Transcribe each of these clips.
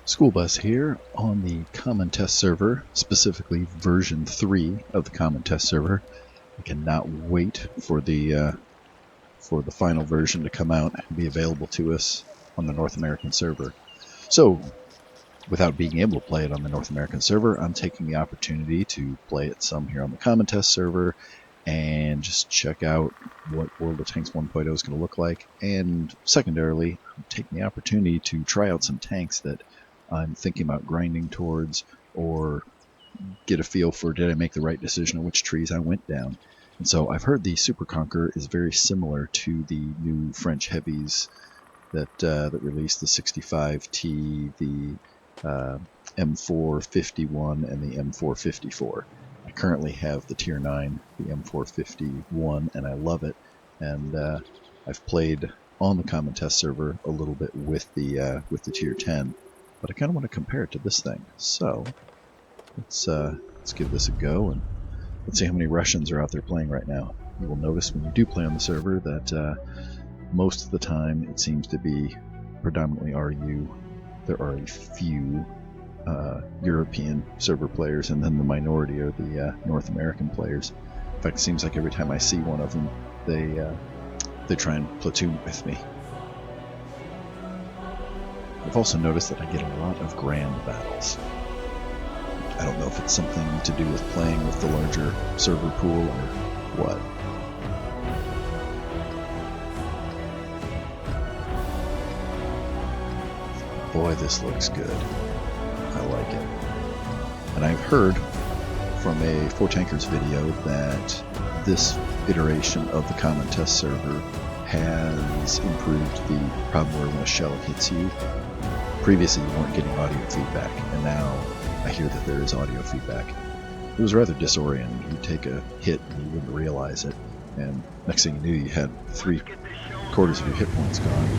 School Bus here on the Common Test server, specifically version 3 of the Common Test server. I cannot wait for the final version to come out and be available to us on the North American server. So, without being able to play it on the North American server, I'm taking the opportunity to play it some here on the Common Test server and just check out what World of Tanks 1.0 is going to look like. And secondarily, I'm taking the opportunity to try out some tanks that I'm thinking about grinding towards, or get a feel for did I make the right decision on which trees I went down. And so I've heard the S.Conq is very similar to the new French heavies that released, the 65T, the M4-51, and the M4-54. I currently have the Tier 9, the M4-51, and I love it. And I've played on the Common Test server a little bit with the Tier 10. But I kind of want to compare it to this thing. So let's give this a go, and let's see how many Russians are out there playing right now. You will notice when you do play on the server that most of the time it seems to be predominantly RU. There are a few European server players, and then the minority are the North American players. In fact, it seems like every time I see one of them, they try and platoon with me. I've also noticed that I get a lot of grand battles. I don't know if it's something to do with playing with the larger server pool or what. Boy, this looks good. I like it. And I've heard from a 4Tankers video that this iteration of the Common Test server has improved the problem where when a shell hits you, previously you weren't getting audio feedback, and now I hear that there is audio feedback. It was rather disorienting. You'd take a hit and you wouldn't realize it, and next thing you knew you had 3/4 of your hit points gone,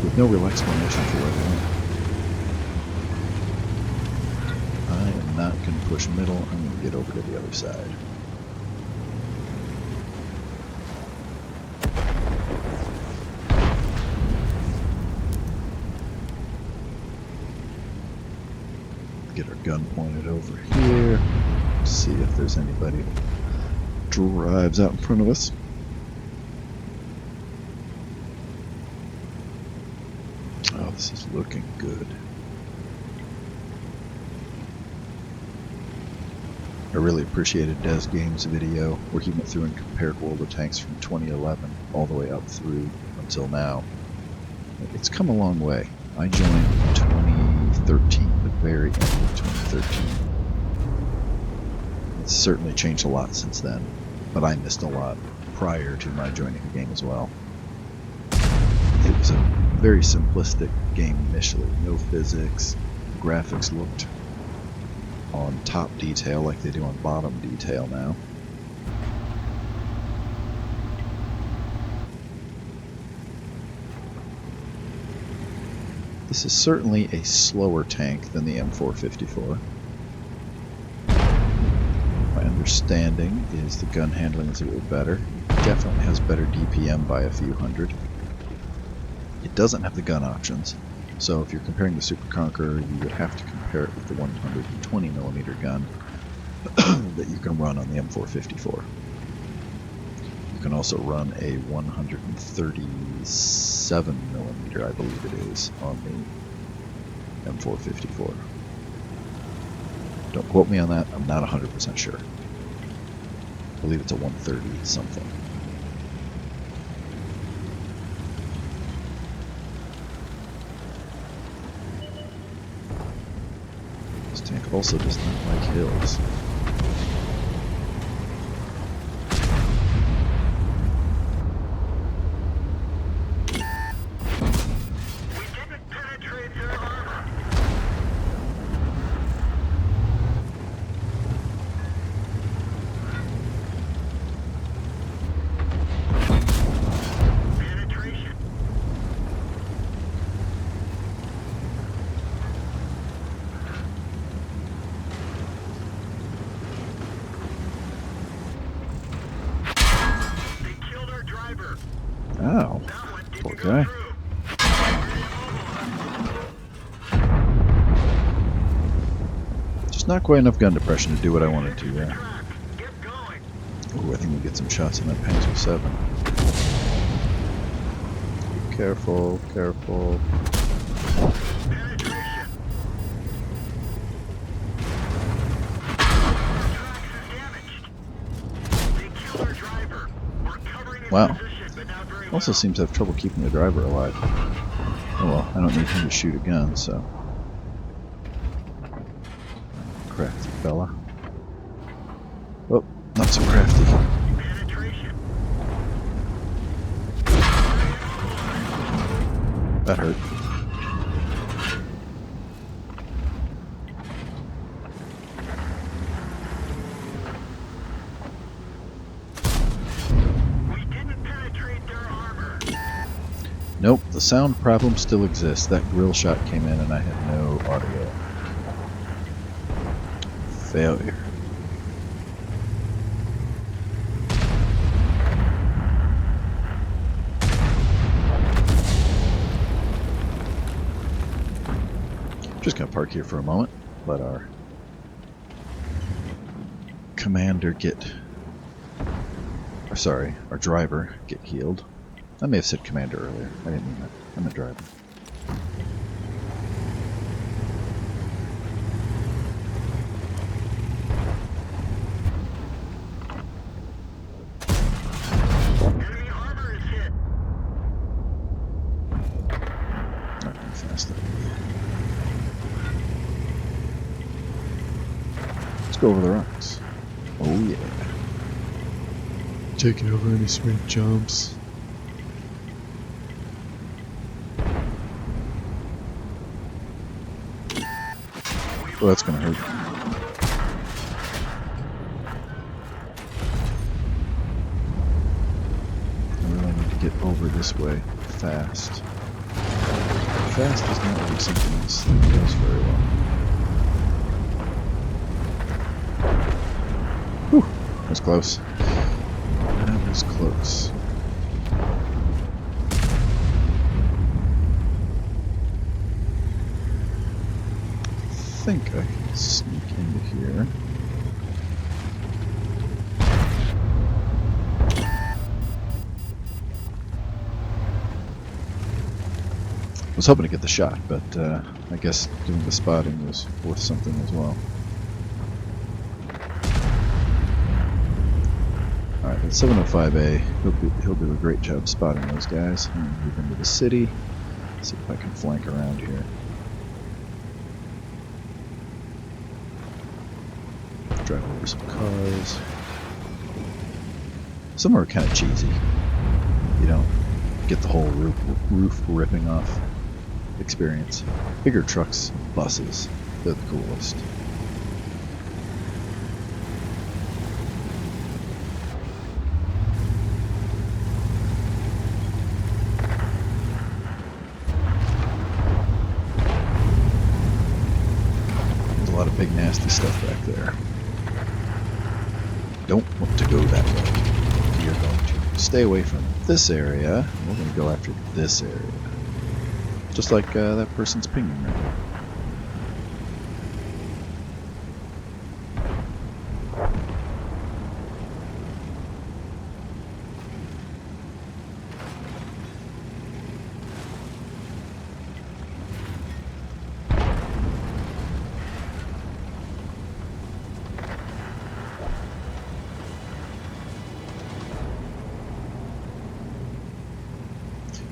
with no real explanation for it. I am not going to push middle, I'm going to get over to the other side. Get our gun pointed over here, see if there's anybody that drives out in front of us. Oh, this is looking good. I really appreciated Des Games' video where he went through and compared World of Tanks from 2011 all the way up through until now. It's come a long way. I joined in 2013, the very end of 2013. It's certainly changed a lot since then, but I missed a lot prior to my joining the game as well. It was a very simplistic game initially, no physics, the graphics looked on top detail like they do on bottom detail now. This is certainly a slower tank than the M4-54. My understanding is the gun handling is a little better. It definitely has better DPM by a few hundred. It doesn't have the gun options, so if you're comparing the S.Conq, you would have to compare it with the 120mm gun that you can run on the M4-54. You can also run a 137mm, I believe it is, on the M4-54. Don't quote me on that, I'm not 100% sure. I believe it's a 130 something. This tank also does not like hills. Oh, poor guy. Just not quite enough gun depression to do what I wanted to there. Ooh, I think we'll get some shots on that Panzer 7. Careful, careful. Wow. Also seems to have trouble keeping the driver alive. Oh well, I don't need him to shoot a gun, so. Crafty fella. Oh, not so crafty. That hurt. Nope, the sound problem still exists. That grill shot came in and I had no audio. Failure. Just gonna park here for a moment. Let our commander get... Or sorry, our driver get healed. I may have said commander earlier. I didn't mean that. I meant driver. Enemy armor is hit. Not going fast enough. Let's go over the rocks. Oh yeah. Taking over any sweet jumps. Oh, that's gonna hurt. I really need to get over this way fast. Fast is not really something this thing does very well. Whew, that was close. That was close. I think I can sneak into here. I was hoping to get the shot, but I guess doing the spotting was worth something as well. Alright, at 705A, he'll do a great job spotting those guys. I'm going to move into the city, see if I can flank around here. Drive over some cars. Some are kind of cheesy. You don't get the whole roof ripping off experience. Bigger trucks, buses, they're the coolest. There's a lot of big nasty stuff back there. Don't want to go that way. You're going to stay away from this area. We're going to go after this area. Just like that person's pinging right now.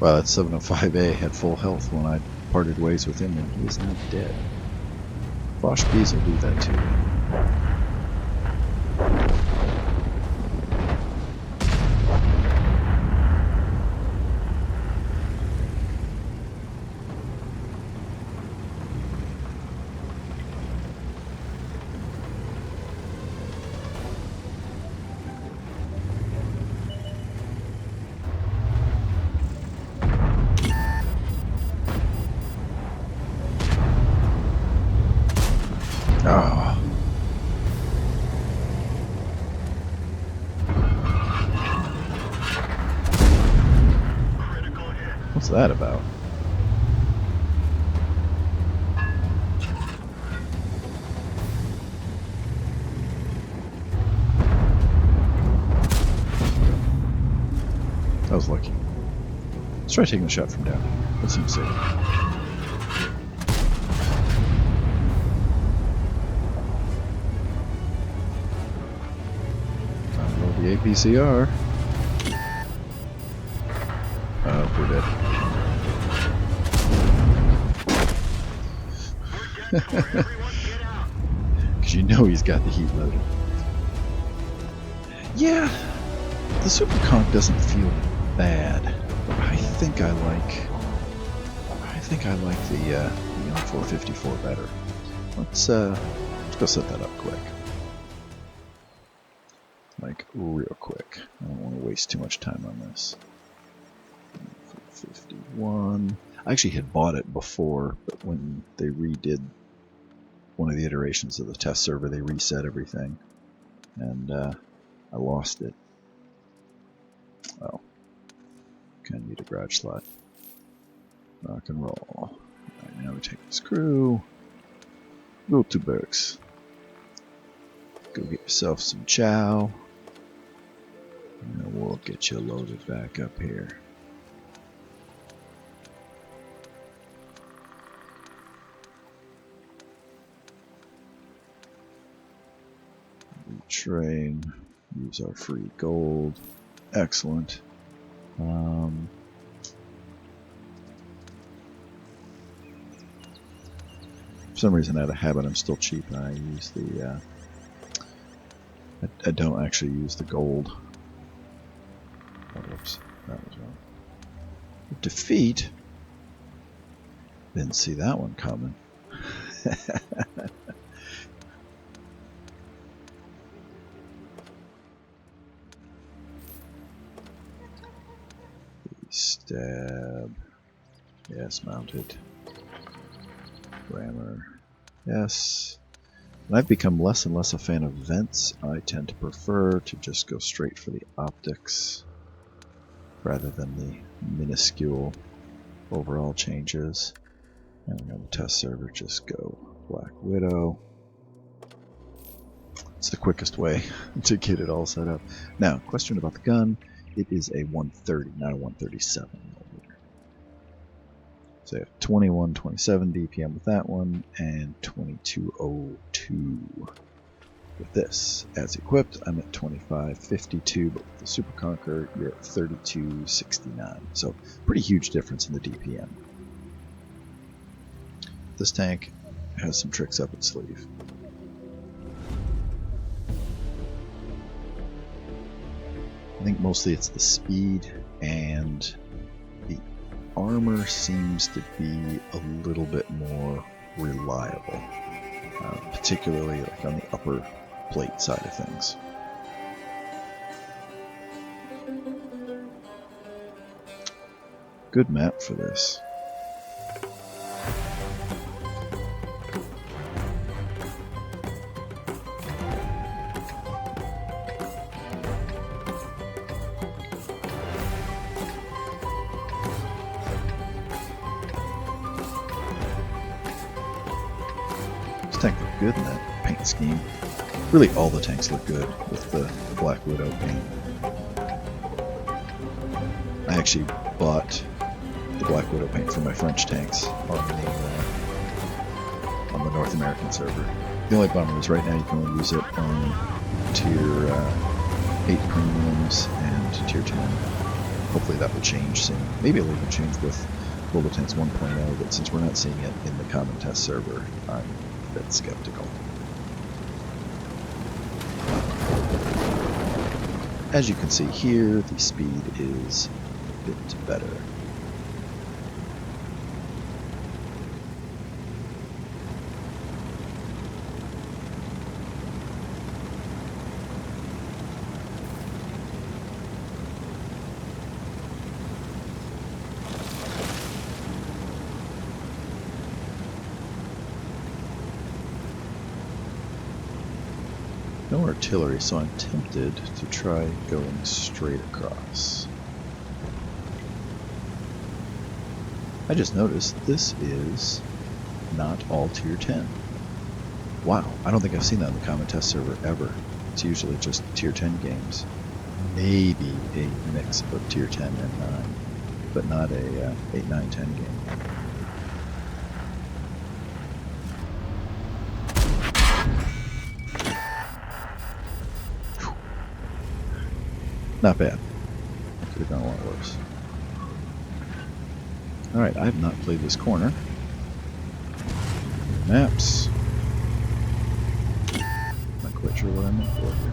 Wow, that 705A had full health when I parted ways with him, and he is now dead. Bosch Bees will do that too. Oh. What's that about? I was lucky. Let's try taking the shot from down here. That seems safe. Unload the APCR. We're dead. Everyone get out. Because you know he's got the heat loaded. Yeah, the S.Conq doesn't feel bad, but I think I like the M4-54 better. Let's go set that up quick. Like real quick. I don't want to waste too much time on this. 51. I actually had bought it before, but when they redid one of the iterations of the test server, they reset everything, and I lost it. Oh, kind of need a garage slot. Rock and roll. Alright, now we take this crew. Go to barracks. Go get yourself some chow. And we'll get you loaded back up here. Retrain. Use our free gold. Excellent. For some reason, out of habit, I'm still cheap, and I use the. I don't actually use the gold. Oh, whoops, that was wrong. Defeat. Didn't see that one coming. Stab. Yes, mounted. Rammer. Yes. And I've become less and less a fan of vents. I tend to prefer to just go straight for the optics rather than the minuscule overall changes. And we're on the test server, just go Black Widow. It's the quickest way to get it all set up. Now, question about the gun. It is a 130, not a 137 millimeter. So I have 2127 DPM with that one, and 2202 with this. As equipped, I'm at 2552, but with the S.Conq, you're at 3269. So pretty huge difference in the DPM. This tank has some tricks up its sleeve. I think mostly it's the speed, and the armor seems to be a little bit more reliable, particularly like on the upper plate side of things. Good map for this. Tank look good in that paint scheme. Really, all the tanks look good with the Black Widow paint. I actually bought the Black Widow paint for my French tanks on the North American server. The only bummer is right now you can only use it on tier 8 premiums and tier 10. Hopefully that will change soon. Maybe it'll even change with Global Tanks 1.0, but since we're not seeing it in the common test server, I'm a bit skeptical. As you can see here, the speed is a bit better. No artillery, so I'm tempted to try going straight across. I just noticed this is not all tier 10. Wow, I don't think I've seen that in the common test server ever. It's usually just tier 10 games. maybe a mix of tier 10 and 9, but not a 8, 9, 10 game. Whew. Not bad. Could have gone a lot worse. Alright, I have not played this corner. Maps. Not quite sure what I'm in for here.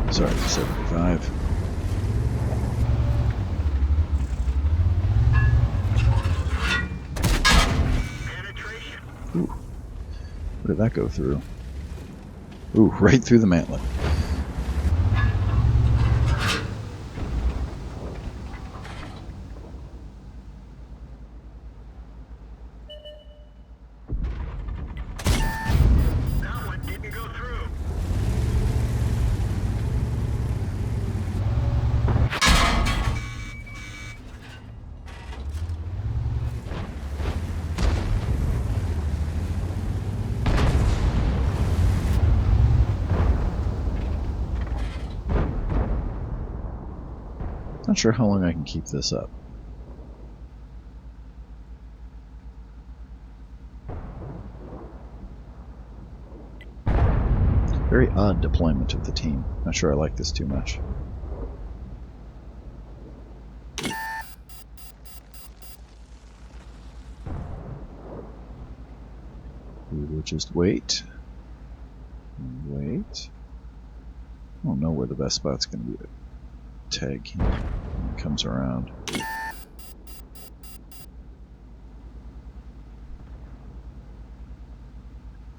Sorry, 75. Ooh. Where did that go through? Ooh, right through the mantlet. That one didn't go through. Not sure how long I can keep this up. Very odd deployment of the team. Not sure I like this too much. We will just wait. Wait. I don't know where the best spot's going to be to tag him when he comes around.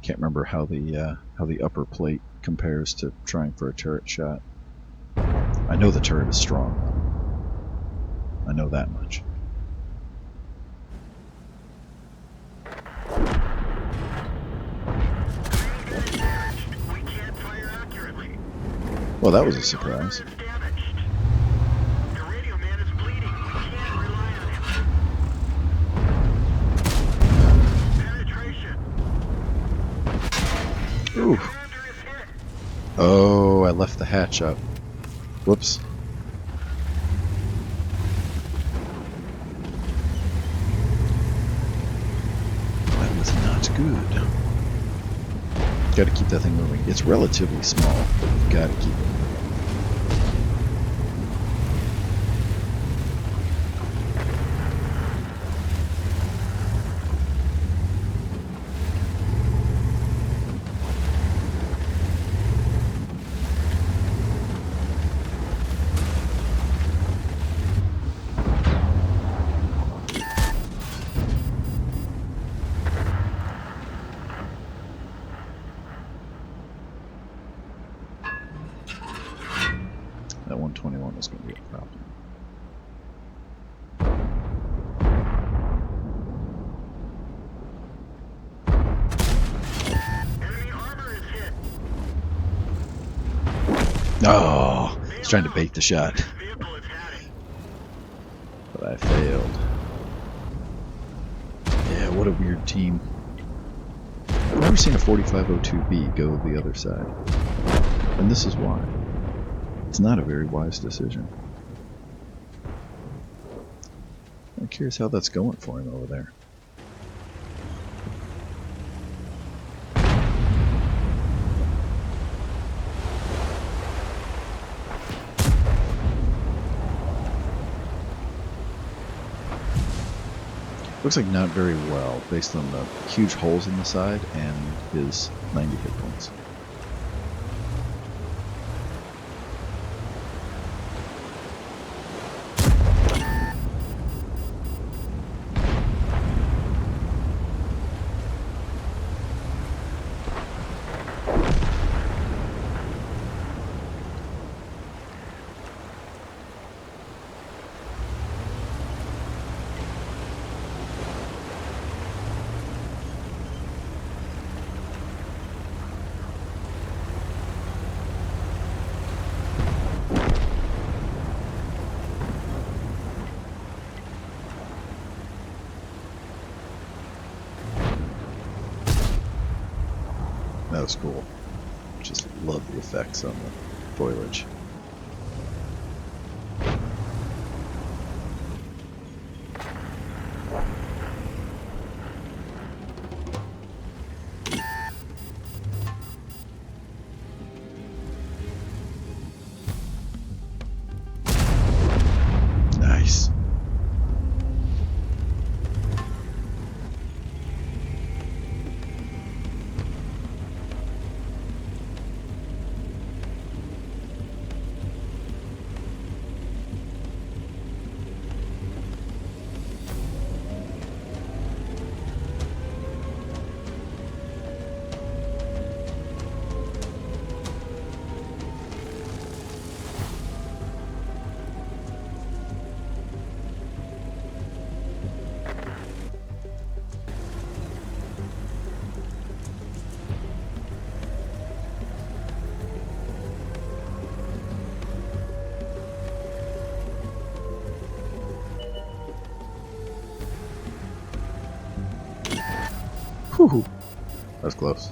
Can't remember how the upper plate compares to trying for a turret shot. I know the turret is strong. I know that much. We can't fire accurately. Well, that was a surprise. It's damaged. The radio man is bleeding. We can't rely on him. Penetration. Ooh. Commander is hit. Oh, I left the hatch up. Whoops. That was not good. Got to keep that thing moving. It's relatively small, but you've got to keep it moving. That 121 is going to be a problem. Enemy armor is hit. Oh, I was trying to bait the shot, Vehicle is heading. but I failed. Yeah, what a weird team. I've never seen a 4502B go the other side. And this is why. It's not a very wise decision. I'm curious how that's going for him over there. Looks like not very well, based on the huge holes in the side and his 90 hit points. That was cool. Just love the effects on the foliage. Nice. Whew. That was close.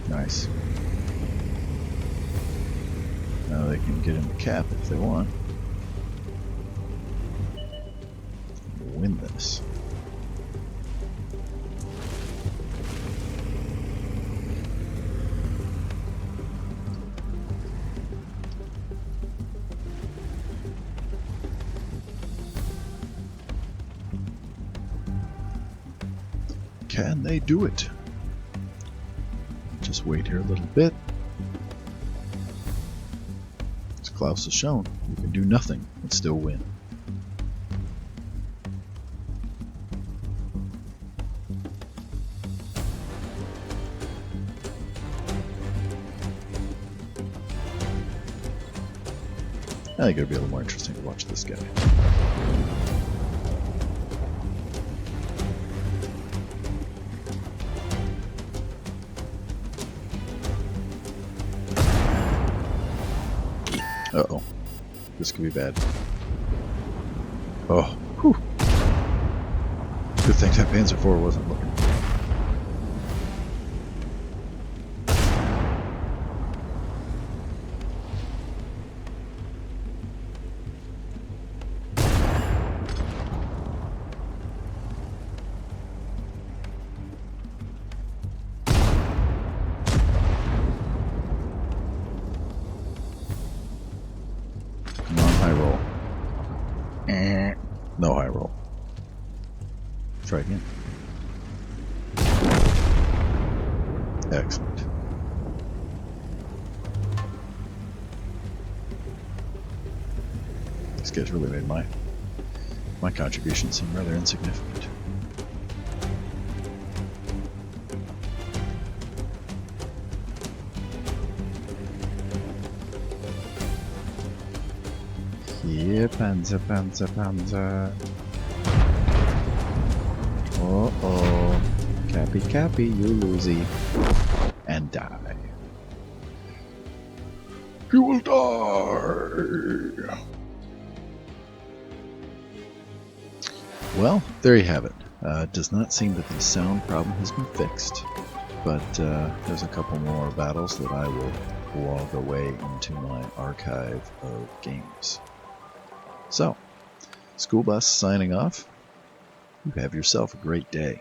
Nice. Now they can get in the cap if they want. Win this. Can they do it? Just wait here a little bit. As Klaus has shown, you can do nothing and still win. I think it'll be a little more interesting to watch this guy. Uh-oh. This could be bad. Oh, whew. Good thing that Panzer IV wasn't looking. Come on, high roll. No high roll. Try again. Excellent. These guys really made my contribution seem rather insignificant. Here, Panzer, Panzer, Panzer. Oh. Cappy, Cappy, you losey. And die. You will die! Well, there you have it. It does not seem that the sound problem has been fixed, but there's a couple more battles that I will log away into my archive of games. So, School Bus signing off. You have yourself a great day.